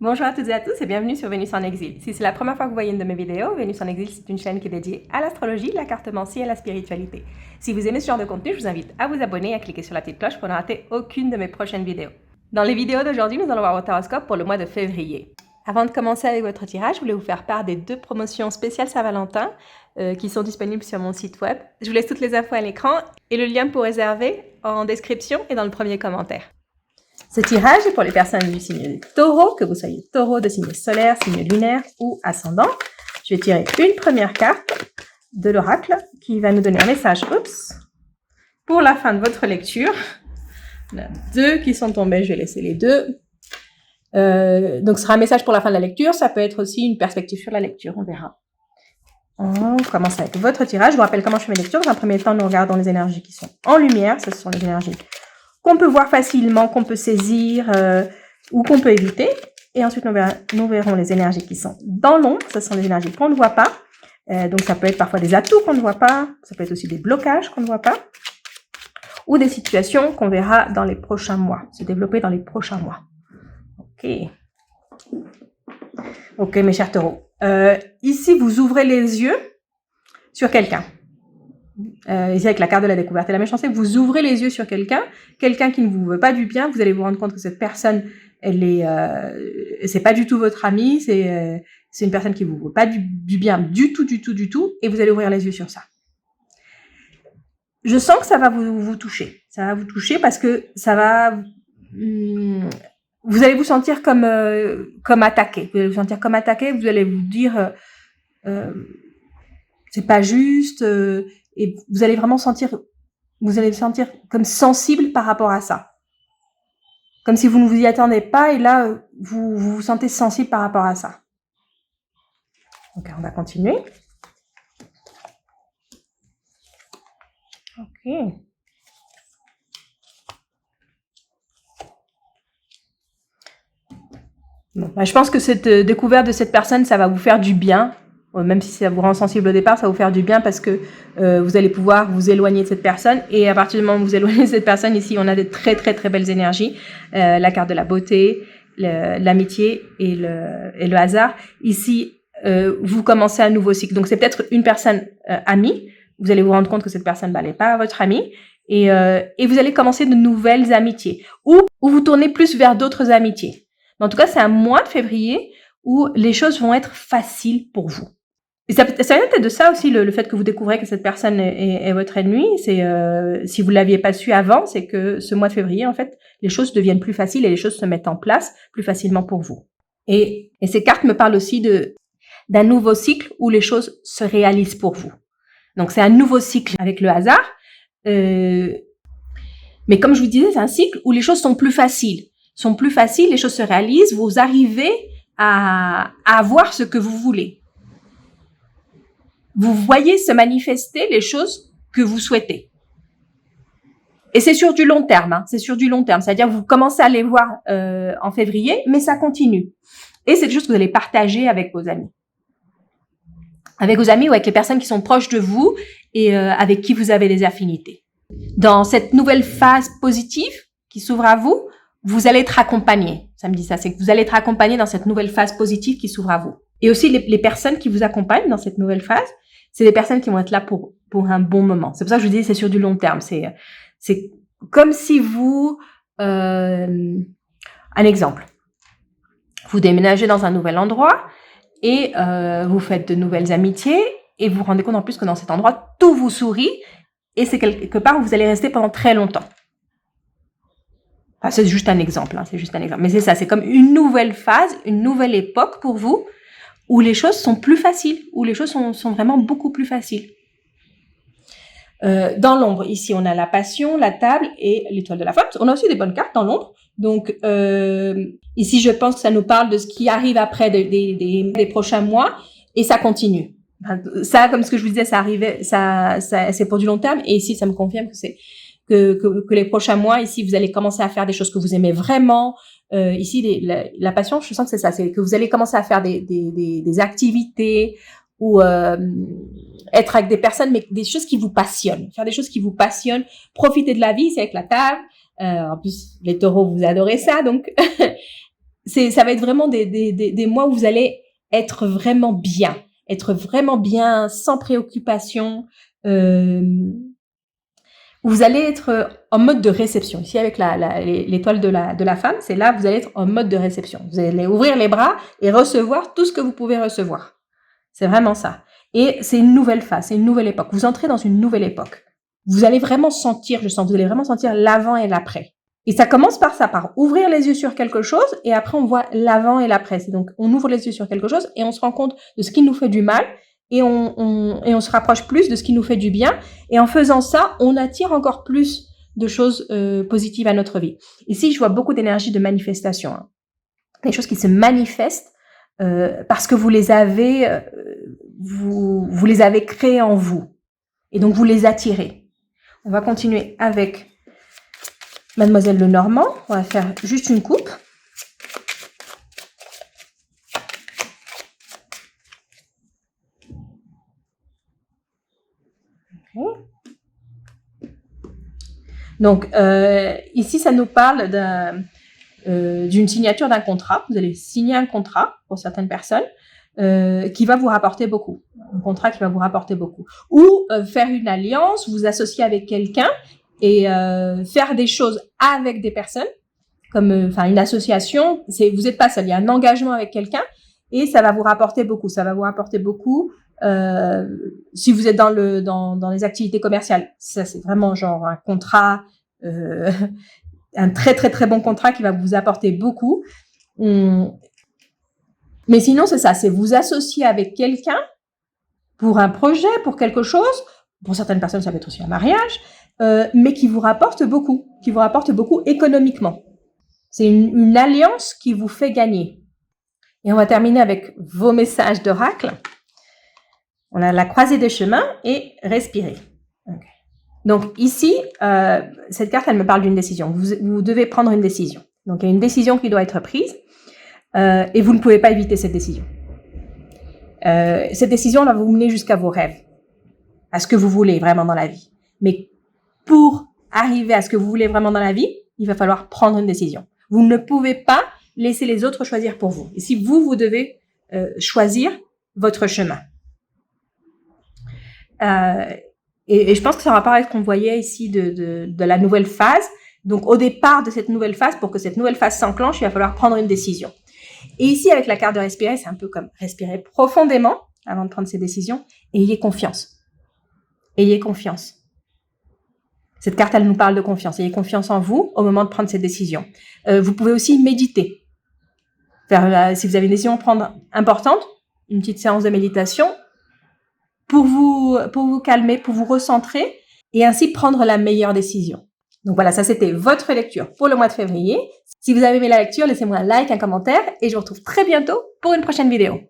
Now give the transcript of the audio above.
Bonjour à toutes et à tous et bienvenue sur Vénus en Exil. Si c'est la première fois que vous voyez une de mes vidéos, Vénus en Exil, c'est une chaîne qui est dédiée à l'astrologie, la cartomancie et à la spiritualité. Si vous aimez ce genre de contenu, je vous invite à vous abonner et à cliquer sur la petite cloche pour ne rater aucune de mes prochaines vidéos. Dans les vidéos d'aujourd'hui, nous allons voir votre horoscope pour le mois de février. Avant de commencer avec votre tirage, je voulais vous faire part des 2 promotions spéciales Saint-Valentin qui sont disponibles sur mon site web. Je vous laisse toutes les infos à l'écran et le lien pour réserver en description et dans le premier commentaire. Ce tirage est pour les personnes du signe Taureau, que vous soyez Taureau de signe solaire, signe lunaire ou ascendant. Je vais tirer une première carte de l'oracle qui va nous donner un message pour la fin de votre lecture. Il y en a 2 qui sont tombés, je vais laisser les 2. Donc ce sera un message pour la fin de la lecture, ça peut être aussi une perspective sur la lecture, on verra. On commence avec votre tirage. Je vous rappelle comment je fais mes lectures. Dans un premier temps, nous regardons les énergies qui sont en lumière, ce sont les énergies qu'on peut voir facilement, qu'on peut saisir ou qu'on peut éviter. Et ensuite, nous verrons les énergies qui sont dans l'ombre. Ce sont les énergies qu'on ne voit pas. Donc, ça peut être parfois des atouts qu'on ne voit pas. Ça peut être aussi des blocages qu'on ne voit pas. Ou des situations qu'on verra dans les prochains mois, se développer dans les prochains mois. Ok, mes chers taureaux. Ici, vous ouvrez les yeux sur quelqu'un. Ici avec la carte de la découverte et la méchanceté, vous ouvrez les yeux sur quelqu'un qui ne vous veut pas du bien, vous allez vous rendre compte que cette personne, c'est pas du tout votre amie, c'est une personne qui vous veut pas du bien du tout, et vous allez ouvrir les yeux sur ça. Je sens que ça va vous toucher, parce que ça va, vous allez vous sentir comme attaqué, vous allez vous dire, c'est pas juste, et vous allez vraiment sentir comme sensible par rapport à ça. Comme si vous ne vous y attendez pas, et là, vous vous sentez sensible par rapport à ça. Ok, on va continuer. Ok. Bon, je pense que cette découverte de cette personne, ça va vous faire du bien. Même si ça vous rend sensible au départ, ça va vous faire du bien parce que vous allez pouvoir vous éloigner de cette personne. Et à partir du moment où vous éloignez de cette personne, ici, on a de très, très, très belles énergies. La carte de la beauté, l'amitié et le hasard. Ici, vous commencez un nouveau cycle. Donc, c'est peut-être une personne amie. Vous allez vous rendre compte que cette personne n'est pas votre amie. Et vous allez commencer de nouvelles amitiés. Ou vous tournez plus vers d'autres amitiés. Mais en tout cas, c'est un mois de février où les choses vont être faciles pour vous. Et ça vient peut-être de ça aussi, le fait que vous découvrez que cette personne est votre ennemi. C'est si vous l'aviez pas su avant, c'est que ce mois de février, en fait, les choses deviennent plus faciles et les choses se mettent en place plus facilement pour vous. Et ces cartes me parlent aussi d'un nouveau cycle où les choses se réalisent pour vous. Donc c'est un nouveau cycle avec le hasard. Mais comme je vous disais, c'est un cycle où les choses sont plus faciles. Les choses se réalisent, vous arrivez à avoir ce que vous voulez. Vous voyez se manifester les choses que vous souhaitez. Et c'est sur du long terme, c'est-à-dire que vous commencez à les voir en février, mais ça continue. Et c'est des choses que vous allez partager avec vos amis. Avec vos amis ou avec les personnes qui sont proches de vous et avec qui vous avez des affinités. Dans cette nouvelle phase positive qui s'ouvre à vous, vous allez être accompagné. Ça me dit ça, c'est que vous allez être accompagné dans cette nouvelle phase positive qui s'ouvre à vous. Et aussi, les personnes qui vous accompagnent dans cette nouvelle phase, c'est des personnes qui vont être là pour un bon moment. C'est pour ça que je vous dis, c'est sur du long terme. C'est comme si vous, un exemple. Vous déménagez dans un nouvel endroit et vous faites de nouvelles amitiés et vous vous rendez compte en plus que dans cet endroit, tout vous sourit et c'est quelque part où vous allez rester pendant très longtemps. Enfin, c'est juste un exemple, Mais c'est ça, c'est comme une nouvelle phase, une nouvelle époque pour vous, où les choses sont plus faciles, où les choses sont vraiment beaucoup plus faciles. Dans l'ombre, ici, on a la passion, la table et l'étoile de la femme. On a aussi des bonnes cartes dans l'ombre. Donc, ici, je pense que ça nous parle de ce qui arrive après des prochains mois et ça continue. Ça, comme ce que je vous disais, c'est pour du long terme. Et ici, ça me confirme que les prochains mois, ici, vous allez commencer à faire des choses que vous aimez vraiment. Ici, la passion, je sens que c'est ça, c'est que vous allez commencer à faire des activités ou être avec des personnes, mais des choses qui vous passionnent. Faire des choses qui vous passionnent, profiter de la vie, c'est avec la table. En plus, les taureaux, vous adorez ça, donc ça va être vraiment des mois où vous allez être vraiment bien, sans préoccupation. Vous allez être en mode de réception. Ici, avec l'étoile de la femme, c'est là, vous allez être en mode de réception. Vous allez ouvrir les bras et recevoir tout ce que vous pouvez recevoir. C'est vraiment ça. Et c'est une nouvelle phase, c'est une nouvelle époque. Vous entrez dans une nouvelle époque. Vous allez vraiment sentir, vous allez vraiment sentir l'avant et l'après. Et ça commence par ça, par ouvrir les yeux sur quelque chose, et après on voit l'avant et l'après. C'est donc, on ouvre les yeux sur quelque chose et on se rend compte de ce qui nous fait du mal, et on se rapproche plus de ce qui nous fait du bien. Et en faisant ça, on attire encore plus de choses positives à notre vie. Ici, je vois beaucoup d'énergie de manifestation. Hein. Des choses qui se manifestent parce que vous les avez, vous les avez créées en vous. Et donc, vous les attirez. On va continuer avec Mademoiselle Lenormand. On va faire juste une coupe. Okay. Donc, ici, ça nous parle d'une signature d'un contrat. Vous allez signer un contrat pour certaines personnes qui va vous rapporter beaucoup. Un contrat qui va vous rapporter beaucoup. Ou faire une alliance, vous associer avec quelqu'un et faire des choses avec des personnes, comme une association. Vous n'êtes pas seul, il y a un engagement avec quelqu'un et ça va vous rapporter beaucoup. Ça va vous rapporter beaucoup. Si vous êtes dans les activités commerciales, ça c'est vraiment genre un contrat, un très très très bon contrat qui va vous apporter beaucoup. Mais sinon c'est ça, c'est vous associer avec quelqu'un pour un projet, pour quelque chose. Pour certaines personnes ça peut être aussi un mariage, mais qui vous rapporte beaucoup économiquement. C'est une alliance qui vous fait gagner. Et on va terminer avec vos messages d'oracle. On a la croisée des chemins et respirer. Okay. Donc ici, cette carte, elle me parle d'une décision. Vous devez prendre une décision. Donc il y a une décision qui doit être prise et vous ne pouvez pas éviter cette décision. Cette décision va vous mener jusqu'à vos rêves, à ce que vous voulez vraiment dans la vie. Mais pour arriver à ce que vous voulez vraiment dans la vie, il va falloir prendre une décision. Vous ne pouvez pas laisser les autres choisir pour vous. Ici, vous devez choisir votre chemin. Et je pense que ça a rapport avec ce qu'on voyait ici de la nouvelle phase. Donc, au départ de cette nouvelle phase, pour que cette nouvelle phase s'enclenche, il va falloir prendre une décision. Et ici, avec la carte de respirer, c'est un peu comme respirer profondément avant de prendre ces décisions. Et ayez confiance. Ayez confiance. Cette carte, elle nous parle de confiance. Ayez confiance en vous au moment de prendre cette décision. Vous pouvez aussi méditer. Si vous avez une décision à prendre importante, une petite séance de méditation pour vous calmer, pour vous recentrer et ainsi prendre la meilleure décision. Donc voilà, ça c'était votre lecture pour le mois de février. Si vous avez aimé la lecture, laissez-moi un like, un commentaire et je vous retrouve très bientôt pour une prochaine vidéo.